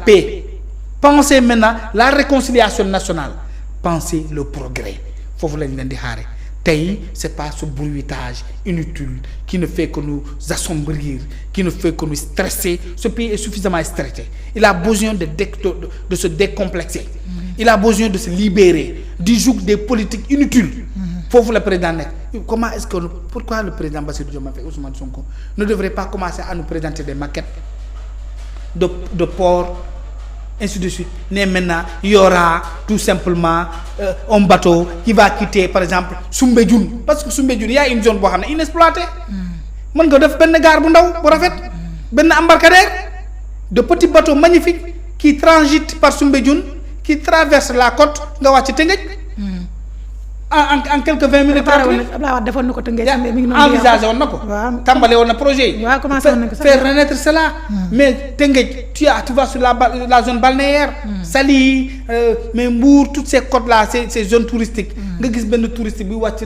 paix, pensez maintenant la réconciliation nationale, pensez le progrès. Foofu lañ leen di xaare tey c'est pas ce bruitage inutile qui ne fait que nous assombrir, qui ne fait que nous stresser. Ce pays est suffisamment stressé. Il a besoin de se décomplexer. Il a besoin de se libérer du joug des politiques inutiles. Foofu le président nekk. Pourquoi le président Bassirou Diomaye Faye, Ousmane Sonko ne devrait pas commencer à nous présenter des maquettes de ports, ainsi de suite. Mais maintenant, il y aura tout simplement un bateau qui va quitter, par exemple, Soumbédioune. Parce que Soumbédioune, il y a une zone inexploitée. Mën nga def benn gare bu ndaw bu rafet, benn embarcadère, de petits bateaux magnifiques qui transitent par Soumbédioune, qui traversent la côte, nga wàcc Tëngéej. En quelques 20 minutes. Envisagé woon na ko. tàmbale woon na projet yi. faire renaître cela. mais Tëngéej tu vas sur la zone balnéaire. Saly mais Mbour toutes ces côtes là ces zones touristiques. nga gis benn touriste bi wàcc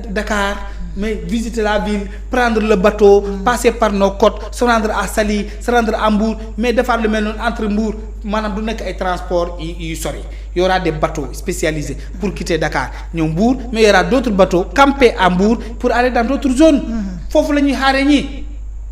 Dakar. mais visiter la ville prendre le bateau. passer par nos côtes se rendre à Saly se rendre à Mbour mais defaat lu mel noonu entre Mbour maanaam du nekk ay transport yu sori. Il y aura des bateaux spécialisés pour quitter Dakar ñëw Mbour mais il y aura d'autres bateaux campés à Mbour pour aller dans d'autres zones. Foofu la ñuy xaaree ñii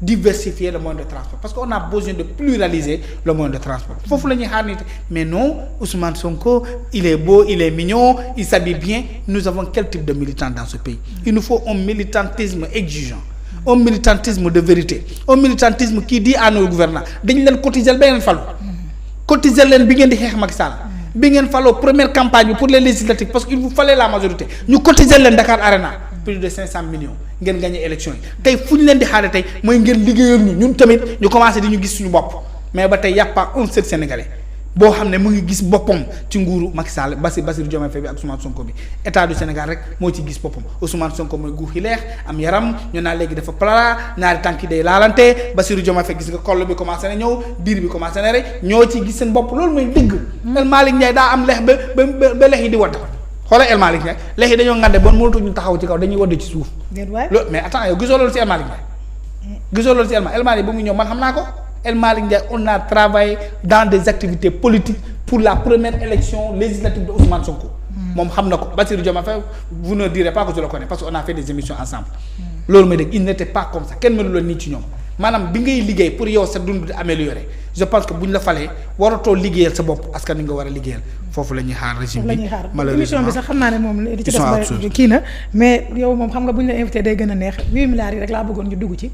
diversifier le moyen de transport parce qu'on a besoin de pluraliser le moyen de transport. Foofu la ñuy xaar nit mais non Ousmane Sonko il est beau il est mignon il s'habille bien. Nous avons quel type de militant dans ce pays? Il nous faut un militantisme exigeant, un militantisme de vérité, un militantisme qui dit à nos gouvernants dañu leen cotiser ba ngeen falu. Cotiser leen bi ngeen di xeex Macky Sall. Bi ngeen faloo première campagne bi pour les législatives parce qu'il vous fallait la majorité ñu cotiser leen Dakar Arena plus de 500 millions ngeen gagné élection yi tey fu ñu leen di xaare tey mooy ngeen liggéeyal ñu ñun tamit ñu commencé di ñu gis suñu bopp mais ba tey y a pas un seul Sénégalais boo xam ne mu ngi gis boppam ci nguuru Macky Sall Bassirou Diomaye Faye bi ak Ousmane Sonko bi état du Sénégal rek moo ci gis boppam Ousmane Sonko mooy guux yi leex am yaram ñu naan léegi dafa plat ñaari tànk yi day laalante Bassirou Diomaye Faye gis nga koll bi commencé na ñëw biir bi commencé na rek ñoo ci gis seen bopp loolu mooy dëgg. El Malick Ndiaye daa am lex ba lex yi di wadd xoolal El Malick Ndiaye lex yi dañoo ngande bon mënatuñu taxaw ci kaw dañuy wadd ci suuf. loolu mais attends yow gisoo loolu ci El Malick Ndiaye. gisoo loolu ci El Malick ba mu ñëw man xam naa ko. El Malick Ndiaye on a travaillé dans des activités politiques pour la première élection législative de Ousmane Sonko. moom xam na ko Bassirou Diomaye Faye vous ne direz pas que je le connais parce que on a fait des émissions ensemble. loolu mooy dégg il n'était pas comme ça kenn mënu la nii ci ñoom maanaam bi ngay liggéey pour yow sa dund di améliorer je pense que bu ñu la falee waratoo liggéeyal sa bopp askan wi nga war a liggéeyal foofu la ñuy xaar régime bi. malheureusement émission bi sax xam naa ne moom li ci des kii na mais yow moom xam nga bu ñu la invité day gën a neex 8 milliards yi rek laa bëggoon ñu dugg ci.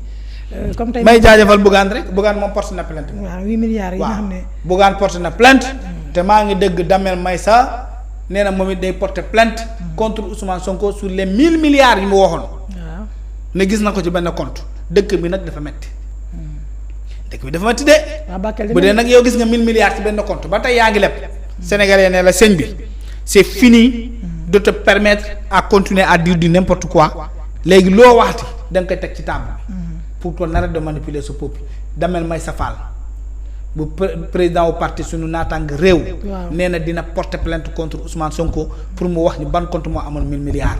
comme tey may jaajëfal Bougane rek Bougane moom porte na plainte. waaw 8 milliards yi nga xam ne. Bougane porte na plainte. te maa ngi dégg Damel Maysa nee na moom it day porter plainte. contre Ousmane Sonko sur les 1000 milliards yi mu waxoon. waaw ne gis na ko ci benn compte dëkk bi nag dafa metti dëkk bi dafa metti de. bu dee nag yow gis nga 1000 milliards ci benn compte ba tey yaa ngi leb. Sénégalais ne la sëñ bi c'est fini de te permettre à continuer à dire du n'importe quoi léegi loo waxati da nga koy teg ci table bi. pour qu'on arrête de manipuler ce peuple Damel Maysa Fall bu président wu parti suñu naataang réew. nee na dina porter plainte contre Ousmane Sonko pour mu wax ni ban compte moo amoon 1000 milliards.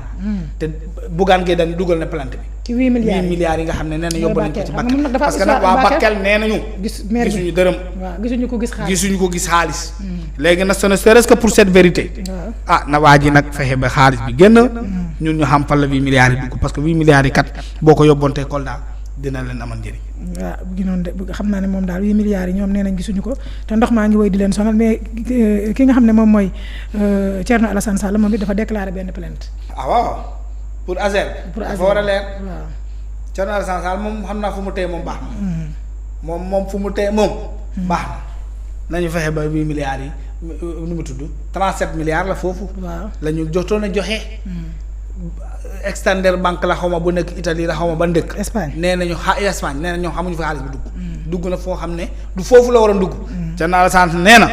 te Bougane Gueye Dany dugal na plainte bi. ci 8 milliards 8 milliards yi nga xam ne nee na yóbbu nañ ko ci Bakel parce que nag waa Bakel nee nañu. gisuñu dërëm. waaw gisuñu ko gis xaalis. léegi nag ce ne serait-ce que pour cette vérité. na waa ji nag fexe ba xaalis bi génn. ñun ñu xam fan la 8 milliards yi dugg parce que 8 milliards yi kat boo ko yóbboontee Kolda dina leen amal njëriñ. waaw bu gi noonu de xam naa ne moom daal 8 milliards yi ñoom nee nañ gisuñu ko te ndox maa ngi woy di leen sonal mais ki nga xam ne moom mooy Thierno Alassane Sall moom it dafa déclaré benn plainte. waaw pour Azer. dafa war a leer. waaw Thierno Alassane Sall moom xam naa fu mu téye moom baax na. moom fu mu téye moom. baax na nañu fexe ba 8 milliards yi nu mu tudd 37 milliards la foofu. waaw la ñu jotoon a joxe. Extender banque la xaw ma bu nekk Italie la xaw ma ba ndëkk. Espagne nee nañu Espagne nee na ñoom xamuñu fa xaalis bi dugg na foo xam ne du foofu la war a dugg. Thierno Alassane nee na.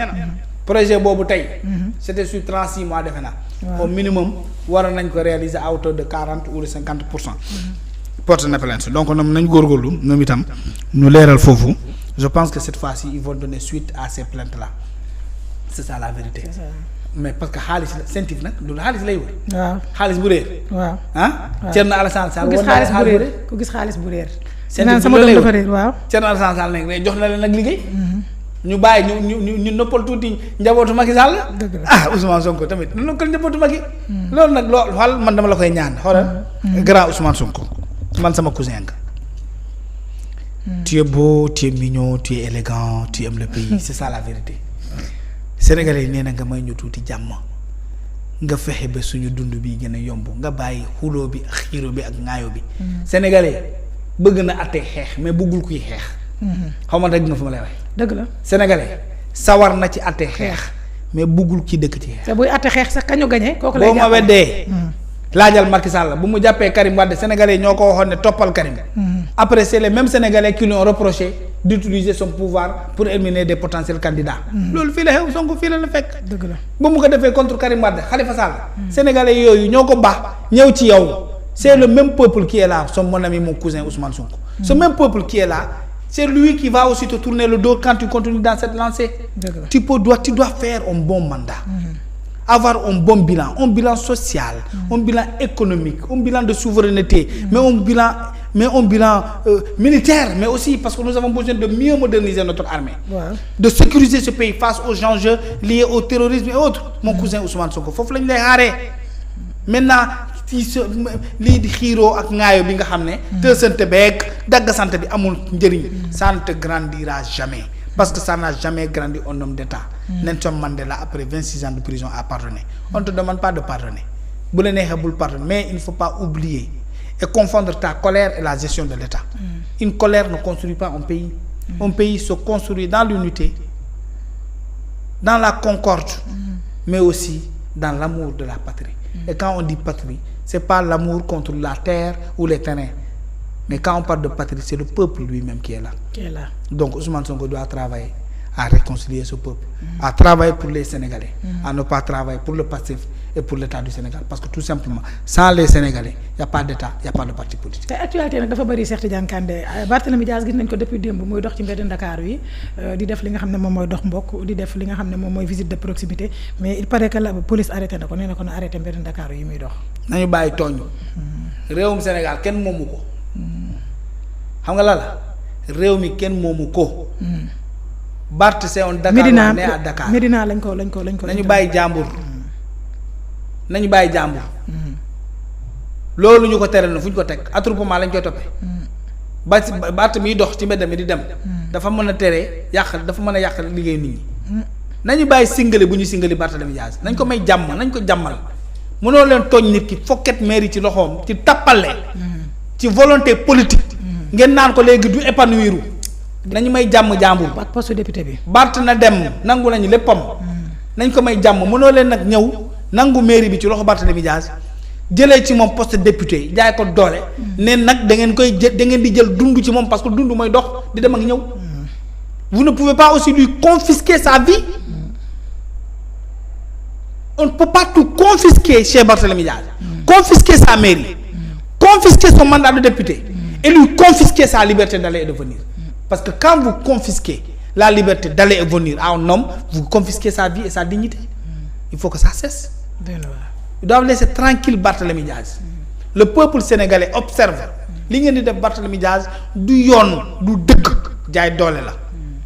projet boobu tey. c'était sur 36 mois defe naa. au minimum war nañ ko réaliser à hauteur de 40 ou de 50%. porte na plainte donc ñoom nañ góorgóorlu ñoom itam ñu leeral foofu je pense que cette fois-ci ils vont donner suite à ces plaintes là c'est ça la vérité. C'est ça. Mais parce que xaalis la sentif nag loolu xaalis lay wër. waaw xaalis bu réer. waaw Thierno Alassane Sall. ku gis xaalis bu réer. sentif sama doom dafa réer waaw. Thierno Alassane Sall nag jox na leen nag liggéey. ñu bàyyi ñu noppal tuuti njabootu Macky Sall. Ousmane Sonko tamit nu noppal njabootu Macky. loolu nag xool man dama la koy ñaan xoolal. grand Ousmane Sonko man sama cousin nga. Tu es beau, tu es mignon, tu es élégant, tu aimes le pays c'est ça la vérité. Sénégalais yi nee na nga may ñu tuuti jàmm nga fexe ba suñu dund bi gën a yomb nga bàyyi xuloo bi ak xiiro bi ak ŋaayo bi. Sénégalais bëgg na àttee xeex mais bëggul kuy xeex. xaw ma dëgg nga fa ma lay wax. dëgg la Sénégalais sawar na ci àttee xeex mais bëggul ki dëkk ci xeex. te buy àtte xeex sax kañu gañe kooku lay boo ma weddee. laajal Macky Sall bu mu jàppee Karim Wade Sénégalais ñoo ko waxoon ne toppal Karim. Après c'est les mêmes Sénégalais qui lui ont reproché d'utiliser son pouvoir pour éliminer des potentiels candidats. loolu fii la xew Sonko fii la fekk. dëgg la ba mu ko defee contre Karim Wade Khalifa Sall. Sénégalais yooyu ñoo ko baax ñëw ci yow. C'est le même peuple qui est là mon ami mon cousin Ousmane Sonko. Ce même peuple qui est là c'est lui qui va aussi te tourner le dos quand tu continues dans cette lancée. Tu dois faire un bon mandat. Avoir un bon bilan social, un bilan économique, un bilan de souveraineté, mais un bilan militaire, mais aussi parce que nous avons besoin de mieux moderniser notre armée, de sécuriser ce pays face aux enjeux liés au terrorisme et autres. Mon cousin Ousmane Sonko, foofu lañ lay xaaree maintenant lii di xiiroo ak ŋaayo bi nga xam ne. te sante beeg dagg sante bi amul njëriñ. ça ne te grandira jamais. Parce que ça n'a jamais grandi un homme d'État. Nelson Mandela, après 26 ans de prison, a pardonné. On ne te demande pas de pardonner. Mais il ne faut pas oublier et confondre ta colère et la gestion de l'État. Une colère ne construit pas un pays. Un pays se construit dans l'unité, dans la concorde, mais aussi dans l'amour de la patrie. Et quand on dit patrie, ce n'est pas l'amour contre la terre ou les terrains. Mais quand on parle de patrie, c'est le peuple lui-même qui est là. Donc Ousmane Sonko doit travailler à réconcilier ce peuple, à travailler pour les Sénégalais, à ne pas travailler pour le passif et pour l'État du Sénégal. Parce que tout simplement, sans les Sénégalais, il n'y a pas d'État, il n'y a pas de parti politique. Actualité nag dafa bëri Cheikh Tidiane Kandé Barthélémy Dias gis nañ ko depuis démb muy dox ci mbedd Dakar yi di def li nga xam ne moom mooy dox mbokk di def li nga xam ne moom mooy visite de proximité mais il paraît que la police arrêté na ko nee na ko na arrêté mbedd Dakar yi muy dox. nañu bàyyi tooñ. réewum Sénégal kenn moomu ko. xam nga la réew mi kenn moomu ko. Barth c'est un Dakar né à Dakar. Médina lañ ko. nañu bàyyi jàmbur. loolu ñu ko tere na fu ñu ko teg attroupement lañ koy toppee. Barth miy dox ci mbedd mi di dem. dafa mën a tere yàq dafa mën a yàq liggéey nit ñi. nañu bàyyi singale bu ñu singali Barthélémy Dias nañ ko may jàmm nañ ko jàmmal mënoo leen tooñ nit ki fokket mairie ci loxoom ci tappale. ci volonté politique. ngeen naan ko léegi du épanouir. nañu may jàmm jàmbur. ak poste député bi. Barth na dem nangu nañu léppam. nañ ko may jàmm mënoo leen nag ñëw nangu mairie bi ci loxo Barthélémy Dias jëlee ci moom poste député jaay ko doole. ne nag da ngeen koy da ngeen di jël dund ci moom parce que dund mooy dox di dem ak ñëw. vous ne pouvez pas aussi lui confisquer sa vie. on ne peut pas tout confisquer chez Barthélémy Dias. Confisquer sa mairie. Confisquer son mandat de député. Et lui confisquer sa liberté d'aller et de venir. Parce que quand vous confisquez la liberté d'aller et venir à un homme, vous confisquez sa vie et sa dignité. Il faut que ça cesse. Ils doivent laisser tranquille Barthélémy Dias. Le peuple sénégalais observe. li ngeen di def Barthélémy Dias du yoon du dëgg jaay doole la.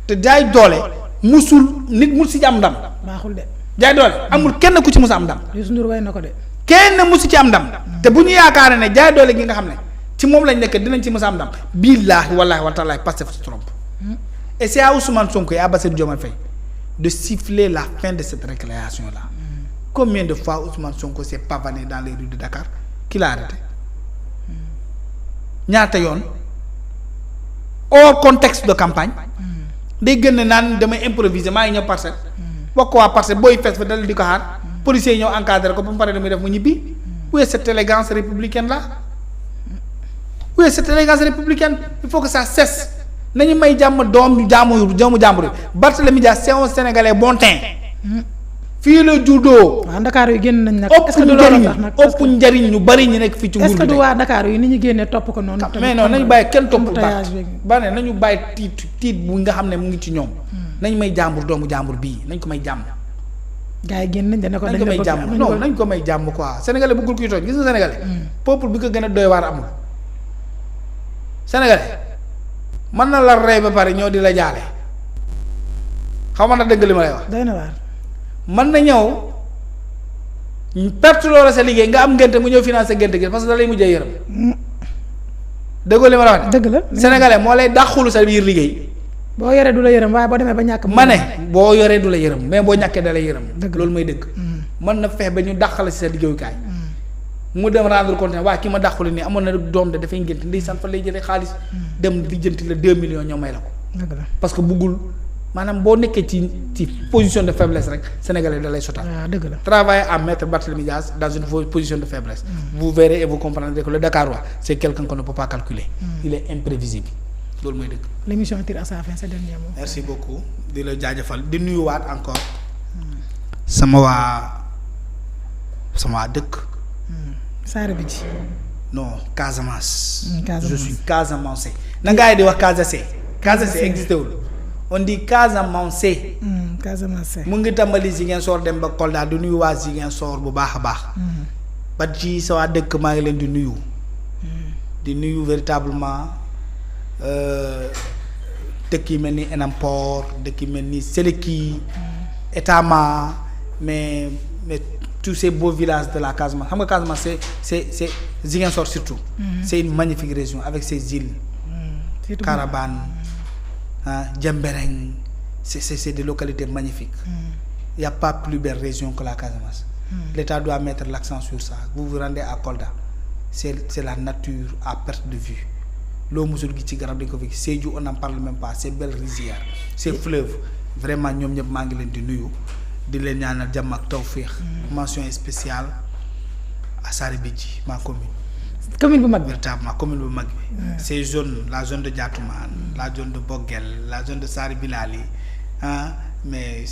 te jaay doole musul nit mus ci am ndam. baaxul de. jaay doole amul kenn ku ci mus a am ndam. Youssou Ndour way na ko de. kenn musu ci am ndam. te bu ñu yaakaaree ne jaay doole gi nga xam ne ci moom lañ nekk dinañ ci mus a am ndam billaahi wallaahi wa taalaa Pastef se trompe. Et c'est à Ousmane Sonko et à Bassirou Diomaye Faye de siffler la fin de cette récréation là. Combien de fois Ousmane Sonko s'est pavané dans les rues de Dakar qui l'a arrêté ñaata yoon hors contexte de campagne day gën a naan damay improviser maa ngi ñëw Parcelles bokk waa Parcelles booy fees fa dal di ko xaar policiers yi ñëw encadré ko ba mu pare damay def mu ñibbi. Où est cette élégance républicaine là? Où est cette élégance républicaine? Il faut que ça cesse. nañu may jàmm doomu jàmbur yi Barthélémy Dias c'est un Sénégalais bon teint. fii la juddoo. waaw Dakar yu génn nañ nag. est-ce que du loolu tax nag ëpp njariñ ñu bari ñu nekk fii ci nguur gi. est-ce que du waa Dakar yi ni ñu génnee topp ko noonu. mais non nañu bàyyi kenn topp ba ne nañu bàyyi tiit bu nga xam ne mu ngi ci ñoom. nañ may jàmbur doomu jàmbur bii nañ ko may jàmm. gars yi génn nañ dana ko nañ ko may jàmm non nañ ko may jàmm quoi Sénégalais bëggul kuy tooñ gis nga Sénégalais. peuple bi ko gën a doy waar amul. Sénégalais mën na la rey ba pare ñoo di la jaale xaw ma na dëgg li ma lay wax. doy na waar. mën na ñëw perte loola sa liggéey nga am ngénte mu ñëw financer ngénte gi parce que da lay mujjee yërëm. dëggoo li ma la wax de. dëgg la sénégalais moo lay dàqulu sa biir liggéey. boo yoree du la yërëm waaye boo demee ba ñàkk. ma ne boo yoree du la yërëm mais boo ñàkkee da lay yërëm. dëgg loolu mooy dëgg. mën na fexe ba ñu dàqale si sa liggéeyukaay. mu dem rendre compte waa ki ma dàqule nii amoon na doom de dafay ngénte ndeysaan fa lay jëlee xaalis. dem di jënti la 2 millions ñoo may la ko. dëgg la parce que buggul maanaam boo nekkee ci position de faiblesse rek sénégalais da lay sotal. waaw dëgg la. Travaillez à mettre Barthélémy Dias dans une position de faiblesse. Vous verrez et vous comprendrez que le Dakarois c'est quelqu'un qu'on ne peut pas calculer. Il est imprévisible loolu mooy dëgg. l'émission tire à sa fin, c'est dernier mot. Merci beaucoup di la jaajëfal di nuyuwaat encore sama waa dëkk. Saare bi ci. non Casamance. Casamance. Je suis Casamance. na gars yi di wax Casacé. Casacé existé wul. on dit Casamance. Casamance. mu ngi tàmbali Ziguinchor dem ba Kolda di nuyu waa Ziguinchor bu baax a baax. ba ci sa waa dëkk maa ngi leen di nuyu. di nuyu véritablement dëkk yi mel ni Enampor dëkk yi mel ni Séléki. Etama mais tous ces beaux villages de la Casamance xam nga Casamance c'est Ziguinchor surtout. C'est une magnifique région avec ses îles. Carabane. Diembéring c'est des localités magnifiques. Il y a pas plus belle région que la Casamance. L'État doit mettre l'accent sur ça. Vous vous rendez à Kolda c'est la nature à perte de vue. Loo musul gi ci garab dañ ko fi Sédhiou on n'en parle même pas ces belles rizières ces fleuves vraiment ñoom ñëpp maa ngi leen di nuyu di leen ñaanal jàmm ak tawféex. Mention spéciale à Saare Bidji ma commune bu mag bi véritablement commune bu mag bi. ces zones la zone de Diatoumane la zone de Boguel la zone de Saare Bilali mais